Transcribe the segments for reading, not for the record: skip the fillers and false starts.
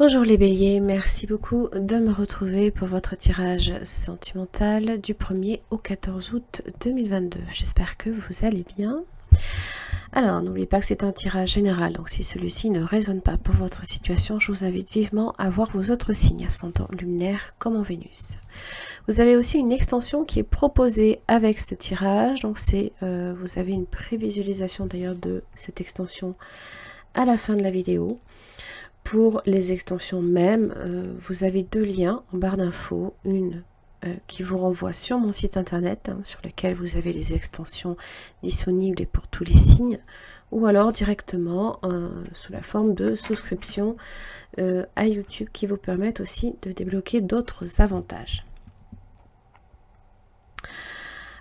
Bonjour les béliers, merci beaucoup de me retrouver pour votre tirage sentimental du 1er au 14 août 2022. J'espère que vous allez bien. Alors, n'oubliez pas que c'est un tirage général, donc si celui-ci ne résonne pas pour votre situation, je vous invite vivement à voir vos autres signes ascendants luminaires comme en Vénus. Vous avez aussi une extension qui est proposée avec ce tirage, donc vous avez une prévisualisation d'ailleurs de cette extension à la fin de la vidéo. Pour les extensions même, vous avez deux liens en barre d'infos, une qui vous renvoie sur mon site internet, sur lequel vous avez les extensions disponibles et pour tous les signes, ou alors directement sous la forme de souscription à YouTube qui vous permettent aussi de débloquer d'autres avantages.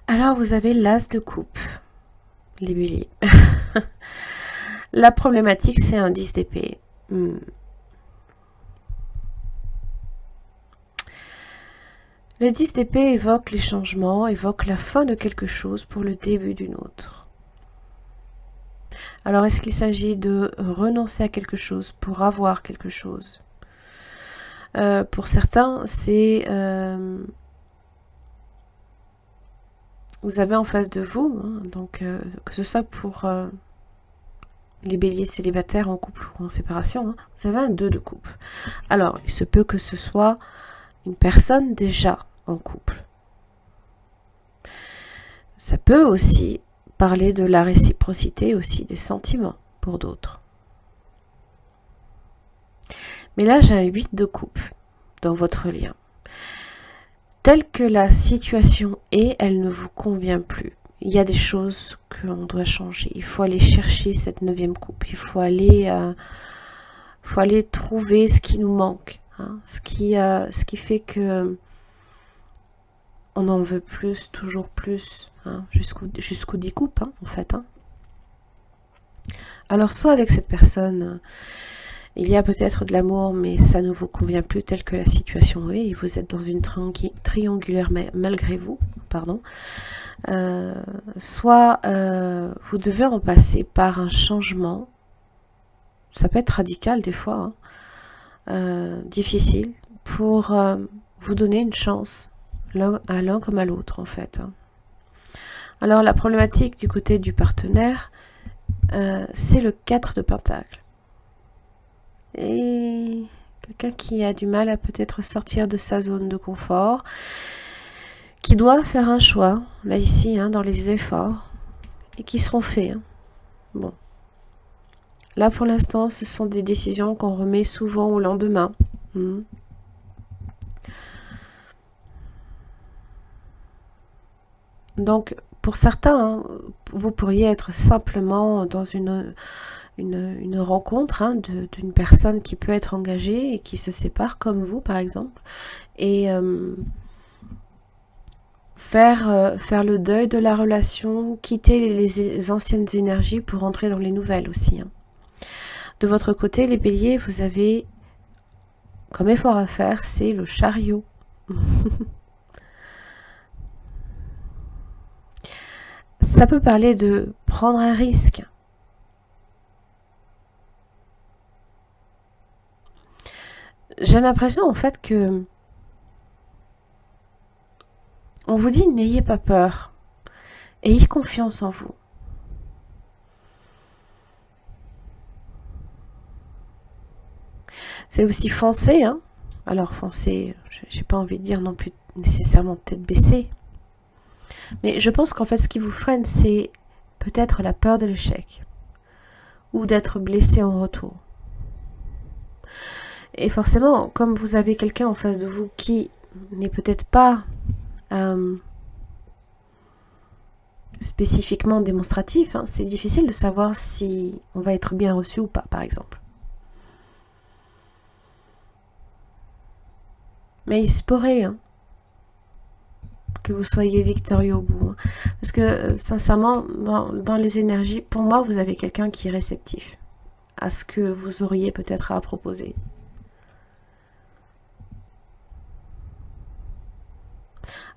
Alors vous avez l'as de coupe, les béliers. La problématique c'est un 10 d'épée. Le 10 d'épée évoque les changements, évoque la fin de quelque chose pour le début d'une autre. Alors, est-ce qu'il s'agit de renoncer à quelque chose pour avoir quelque chose? Pour certains, c'est... vous avez en face de vous, donc que ce soit pour les béliers célibataires en couple ou en séparation, vous avez un 2 de coupe. Alors, il se peut que ce soit une personne déjà en couple. Ça peut aussi parler de la réciprocité aussi des sentiments pour d'autres. Mais là, j'ai un 8 de coupe dans votre lien. Telle que la situation est, elle ne vous convient plus. Il y a des choses que l'on doit changer. Il faut aller chercher cette 9e coupe. Il faut aller trouver ce qui nous manque. Ce qui fait que on en veut plus, toujours plus, jusqu'au 10 coupes, en fait. Alors, soit avec cette personne, il y a peut-être de l'amour, mais ça ne vous convient plus tel que la situation est, et vous êtes dans une triangulaire malgré vous, pardon. Soit vous devez en passer par un changement, ça peut être radical des fois, difficile, pour vous donner une chance à l'un comme à l'autre en fait. Alors la problématique du côté du partenaire, c'est le 4 de Pentacle. Et quelqu'un qui a du mal à peut-être sortir de sa zone de confort, qui doit faire un choix, là ici, dans les efforts, et qui seront faits. Bon. Là pour l'instant, ce sont des décisions qu'on remet souvent au lendemain. Donc, pour certains, vous pourriez être simplement dans une rencontre d'une personne qui peut être engagée et qui se sépare, comme vous, par exemple, et faire le deuil de la relation, quitter les anciennes énergies pour entrer dans les nouvelles aussi. De votre côté, les béliers, vous avez comme effort à faire, c'est le chariot. Ça peut parler de prendre un risque. J'ai l'impression en fait que on vous dit n'ayez pas peur, ayez confiance en vous. C'est aussi foncer, Alors foncer, j'ai pas envie de dire non plus nécessairement tête baissée. Mais je pense qu'en fait, ce qui vous freine, c'est peut-être la peur de l'échec ou d'être blessé en retour. Et forcément, comme vous avez quelqu'un en face de vous qui n'est peut-être pas spécifiquement démonstratif, c'est difficile de savoir si on va être bien reçu ou pas, par exemple. Mais il se pourrait que vous soyez victorieux au bout. Parce que, sincèrement, dans les énergies, pour moi, vous avez quelqu'un qui est réceptif à ce que vous auriez peut-être à proposer.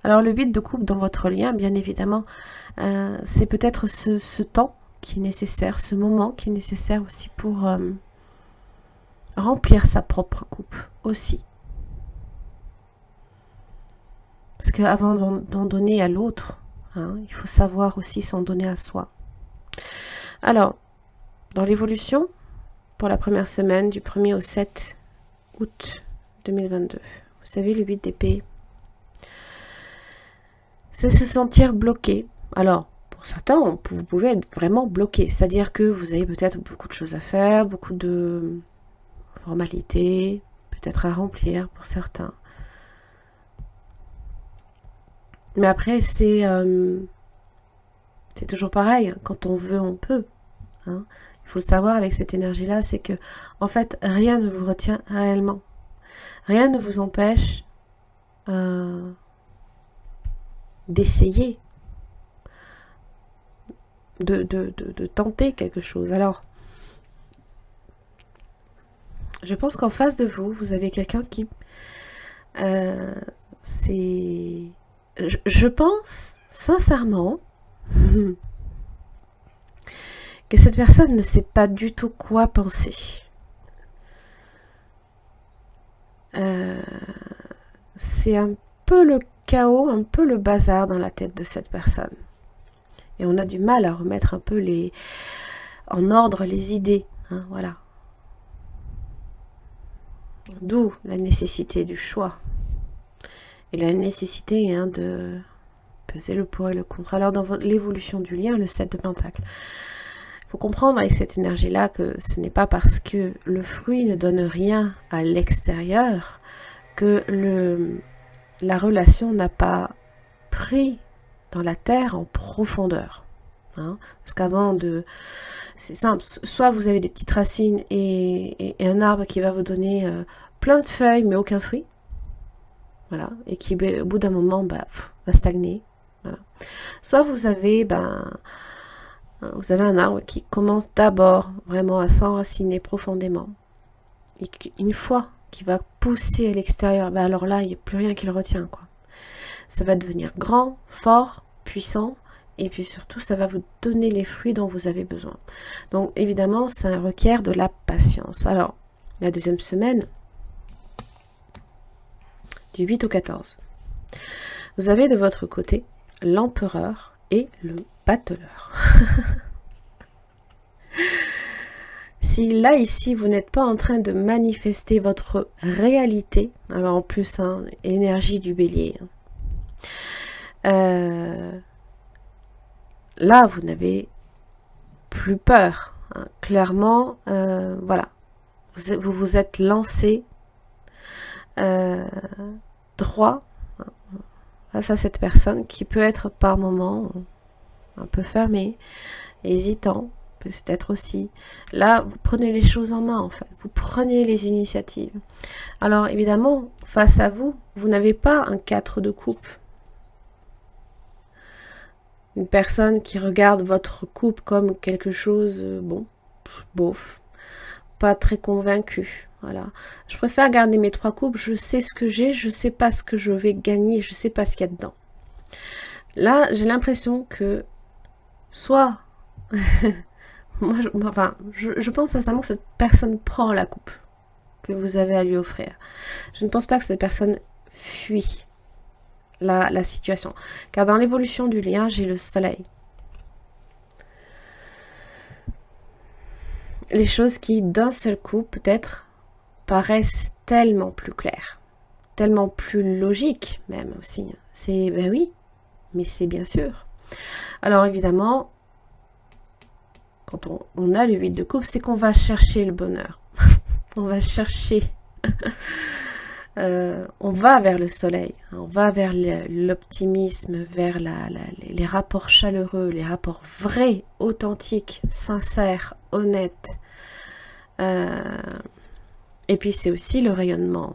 Alors, le 8 de coupe dans votre lien, bien évidemment, c'est peut-être ce temps qui est nécessaire, ce moment qui est nécessaire aussi pour remplir sa propre coupe aussi. Parce qu'avant d'en donner à l'autre, hein, il faut savoir aussi s'en donner à soi. Alors, dans l'évolution, pour la première semaine du 1er au 7 août 2022, vous savez, le 8 d'épée, c'est se sentir bloqué. Alors, pour certains, vous pouvez être vraiment bloqué. C'est-à-dire que vous avez peut-être beaucoup de choses à faire, beaucoup de formalités, peut-être à remplir pour certains. Mais après, c'est toujours pareil. Quand on veut, on peut. Hein. Il faut le savoir avec cette énergie-là, c'est que, en fait, rien ne vous retient réellement. Rien ne vous empêche d'essayer, de tenter quelque chose. Alors, je pense qu'en face de vous, vous avez quelqu'un qui... Je pense, sincèrement, que cette personne ne sait pas du tout quoi penser. C'est un peu le chaos, un peu le bazar dans la tête de cette personne. Et on a du mal à remettre un peu en ordre les idées. Hein, voilà. D'où la nécessité du choix. Et la nécessité de peser le pour et le contre. Alors dans l'évolution du lien, le 7 de Pentacle, il faut comprendre avec cette énergie-là que ce n'est pas parce que le fruit ne donne rien à l'extérieur que la relation n'a pas pris dans la terre en profondeur. Hein, parce qu'avant de... C'est simple, soit vous avez des petites racines et un arbre qui va vous donner plein de feuilles mais aucun fruit. Voilà, et qui au bout d'un moment va stagner. Voilà. Soit vous avez un arbre qui commence d'abord vraiment à s'enraciner profondément. Et une fois qu'il va pousser à l'extérieur, alors là, il n'y a plus rien qui le retient, quoi. Ça va devenir grand, fort, puissant, et puis surtout, ça va vous donner les fruits dont vous avez besoin. Donc, évidemment, ça requiert de la patience. Alors, la deuxième semaine, du 8 au 14, vous avez de votre côté l'empereur et le battleur. Si là, ici, vous n'êtes pas en train de manifester votre réalité, alors en plus, hein, énergie du bélier, là, vous n'avez plus peur. Hein. Clairement, voilà, vous vous êtes lancé droit face à cette personne qui peut être par moments un peu fermée, hésitant, peut-être aussi. Là, vous prenez les choses en main, en fait. Vous prenez les initiatives. Alors, évidemment, face à vous, vous n'avez pas un 4 de coupe. Une personne qui regarde votre coupe comme quelque chose, bon, bof, pas très convaincu. Voilà. Je préfère garder mes 3 coupes, je sais ce que j'ai, je sais pas ce que je vais gagner, je sais pas ce qu'il y a dedans. Là, j'ai l'impression que soit... je pense sincèrement que cette personne prend la coupe que vous avez à lui offrir. Je ne pense pas que cette personne fuit la situation. Car dans l'évolution du lien, j'ai le soleil. Les choses qui, d'un seul coup, peut-être, paraissent tellement plus claires, tellement plus logiques même aussi. C'est, ben oui, mais c'est bien sûr. Alors évidemment, quand on a le 8 de coupe, c'est qu'on va chercher le bonheur. On va chercher... on va vers le soleil, on va vers l'optimisme, vers les rapports chaleureux, les rapports vrais, authentiques, sincères, honnêtes. Et puis c'est aussi le rayonnement.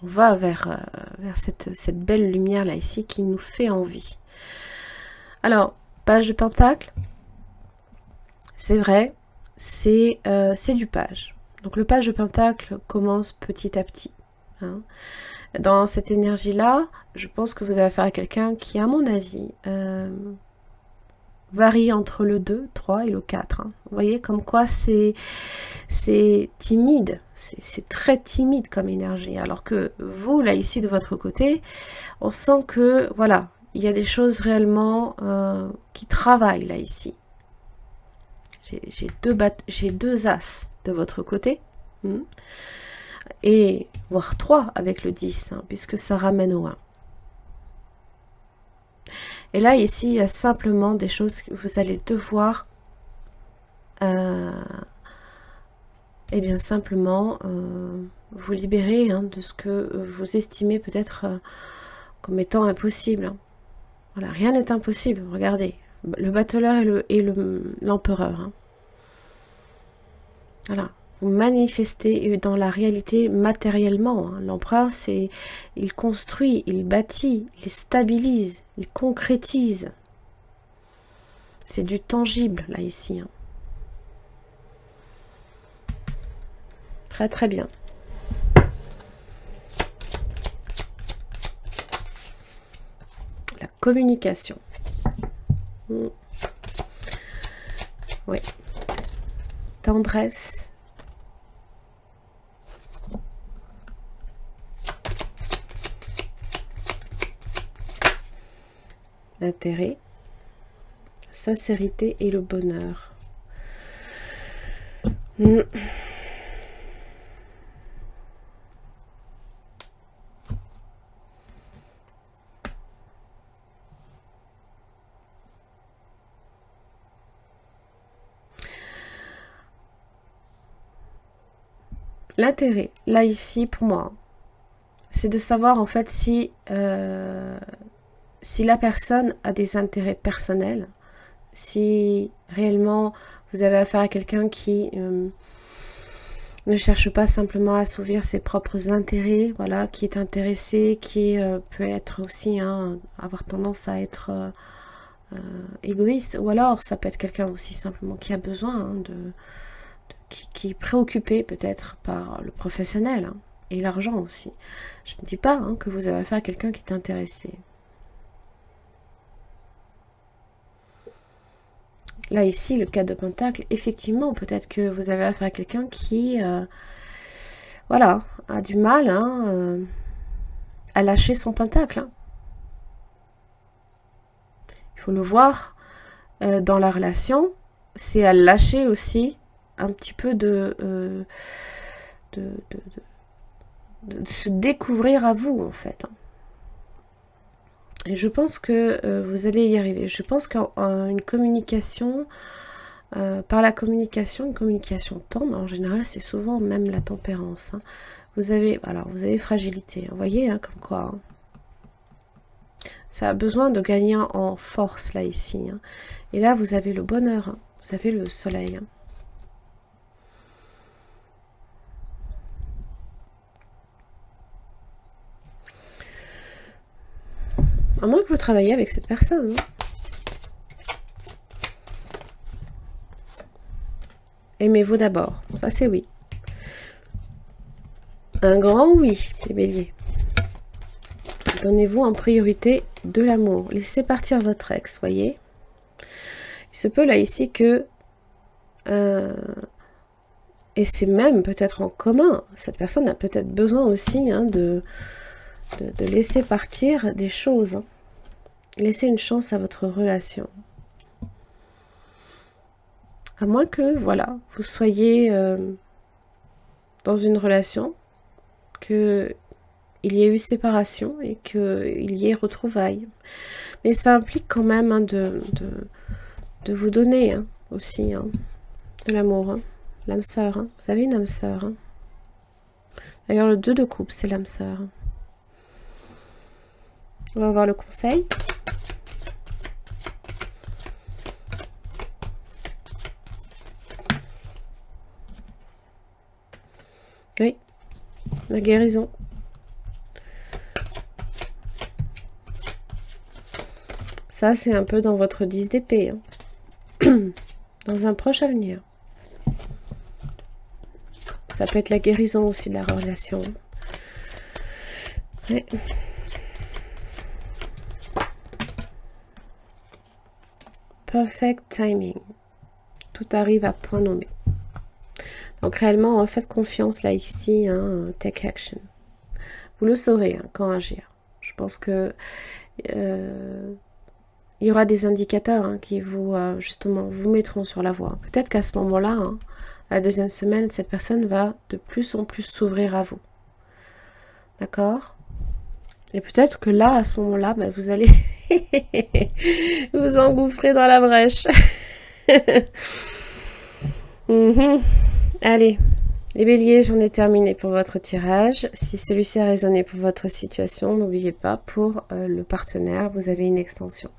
On va vers cette belle lumière là ici qui nous fait envie. Alors, page de Pentacle, c'est vrai, c'est du page. Donc le page de Pentacle commence petit à petit. Hein. Dans cette énergie-là, je pense que vous avez affaire à quelqu'un qui, à mon avis, varie entre le 2, 3 et le 4. Hein. Vous voyez comme quoi c'est timide, c'est très timide comme énergie. Alors que vous, là, ici, de votre côté, on sent que, voilà, il y a des choses réellement qui travaillent, là, ici. J'ai deux as de votre côté. Et voire 3 avec le 10, hein, puisque ça ramène au 1. Et là, ici, il y a simplement des choses que vous allez devoir et bien simplement vous libérer hein, de ce que vous estimez peut-être comme étant impossible. Hein. Voilà, rien n'est impossible. Regardez, le battleur et l'empereur. Hein. Voilà, vous manifestez dans la réalité matériellement. Hein. L'empereur, il construit, il bâtit, il stabilise, il concrétise. C'est du tangible là ici. Hein. Très très bien. La communication. Oui. Tendresse. L'intérêt. Sincérité et le bonheur. L'intérêt, là ici, pour moi, c'est de savoir en fait si la personne a des intérêts personnels, si réellement vous avez affaire à quelqu'un qui ne cherche pas simplement à assouvir ses propres intérêts, voilà, qui est intéressé, qui peut être aussi, hein, avoir tendance à être égoïste, ou alors ça peut être quelqu'un aussi simplement qui a besoin hein, qui est préoccupé peut-être par le professionnel hein, et l'argent aussi. Je ne dis pas hein, que vous avez affaire à quelqu'un qui est intéressé. Là ici, le 4 de Pentacle, effectivement, peut-être que vous avez affaire à quelqu'un qui voilà, a du mal hein, à lâcher son Pentacle. Hein. Il faut le voir dans la relation, c'est à lâcher aussi un petit peu de se découvrir à vous en fait. Et je pense que vous allez y arriver. Je pense qu'une communication, par la communication, une communication tendre, en général c'est souvent même la tempérance. Hein. Vous avez fragilité, hein, vous voyez, hein, comme quoi. Hein. Ça a besoin de gagner en force là ici. Hein. Et là vous avez le bonheur, hein. Vous avez le soleil. Hein. À moins que vous travailliez avec cette personne. Hein. Aimez-vous d'abord. Ça, c'est oui. Un grand oui, les béliers. Donnez-vous en priorité de l'amour. Laissez partir votre ex, voyez. Il se peut là ici que... et c'est même peut-être en commun. Cette personne a peut-être besoin aussi hein, de laisser partir des choses. Hein. Laissez une chance à votre relation. À moins que, voilà, vous soyez dans une relation, qu'il y ait eu séparation et qu'il y ait retrouvailles. Mais ça implique quand même hein, de vous donner hein, aussi hein, de l'amour. Hein. L'âme sœur. Hein. Vous avez une âme sœur. Hein. D'ailleurs, le 2 de coupe, c'est l'âme sœur. On va voir le conseil. Oui, la guérison. Ça, c'est un peu dans votre 10 d'épée. Hein. Dans un proche avenir. Ça peut être la guérison aussi de la relation. Ouais. perfect timing. Tout arrive à point nommé. Donc réellement, faites confiance là ici, hein, take action. Vous le saurez hein, quand agir. Je pense que il y aura des indicateurs hein, qui vous, justement, vous mettront sur la voie. Peut-être qu'à ce moment-là, hein, la deuxième semaine, cette personne va de plus en plus s'ouvrir à vous. D'accord? Et peut-être que là, à ce moment-là, bah, vous allez vous engouffrer dans la brèche. Allez, les béliers, j'en ai terminé pour votre tirage. Si celui-ci a résonné pour votre situation, n'oubliez pas, pour le partenaire, vous avez une extension.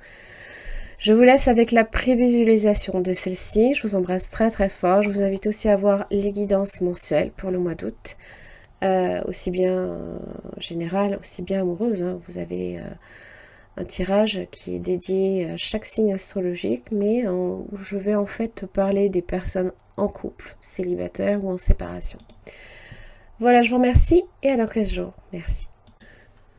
Je vous laisse avec la prévisualisation de celle-ci. Je vous embrasse très très fort. Je vous invite aussi à voir les guidances mensuelles pour le mois d'août. Aussi bien générale, aussi bien amoureuse. Hein. Vous avez un tirage qui est dédié à chaque signe astrologique, mais où je vais en fait parler des personnes en couple, célibataires ou en séparation. Voilà, je vous remercie et à dans 15 jours. Merci.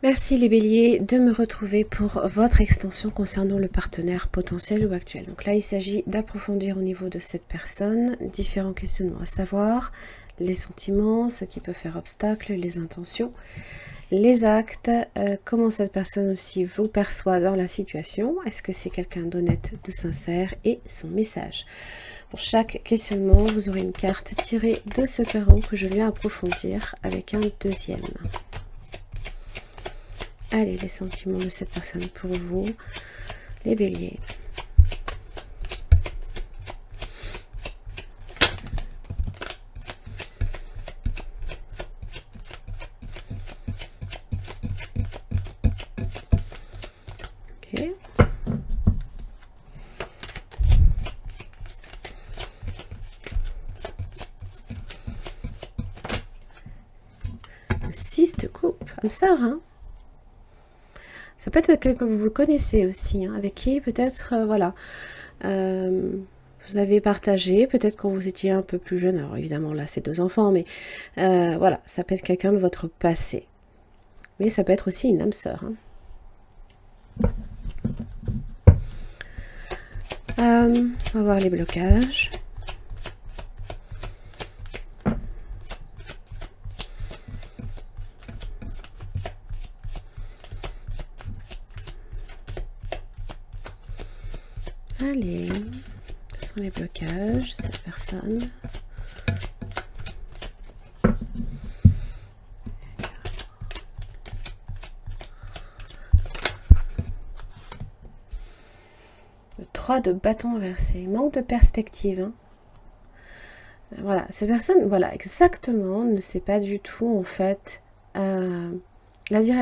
Merci les béliers de me retrouver pour votre extension concernant le partenaire potentiel ou actuel. Donc là, il s'agit d'approfondir au niveau de cette personne différents questionnements, à savoir les sentiments, ce qui peut faire obstacle, les intentions, les actes, comment cette personne aussi vous perçoit dans la situation, est-ce que c'est quelqu'un d'honnête, de sincère, et son message. Pour chaque questionnement, vous aurez une carte tirée de ce tarot que je viens approfondir avec un deuxième. Allez, les sentiments de cette personne pour vous, les béliers. Ok. Un 6 de coupe, comme ça, hein. Ça peut être quelqu'un que vous connaissez aussi, hein, avec qui peut-être, voilà, vous avez partagé, peut-être quand vous étiez un peu plus jeune, alors évidemment là c'est 2 enfants, mais voilà, ça peut être quelqu'un de votre passé. Mais ça peut être aussi une âme sœur. Hein. On va voir les blocages. Allez, quels sont les blocages de cette personne? Le 3 de bâton inversé, manque de perspective. Hein. Voilà, cette personne, voilà, exactement, ne sait pas du tout en fait la direction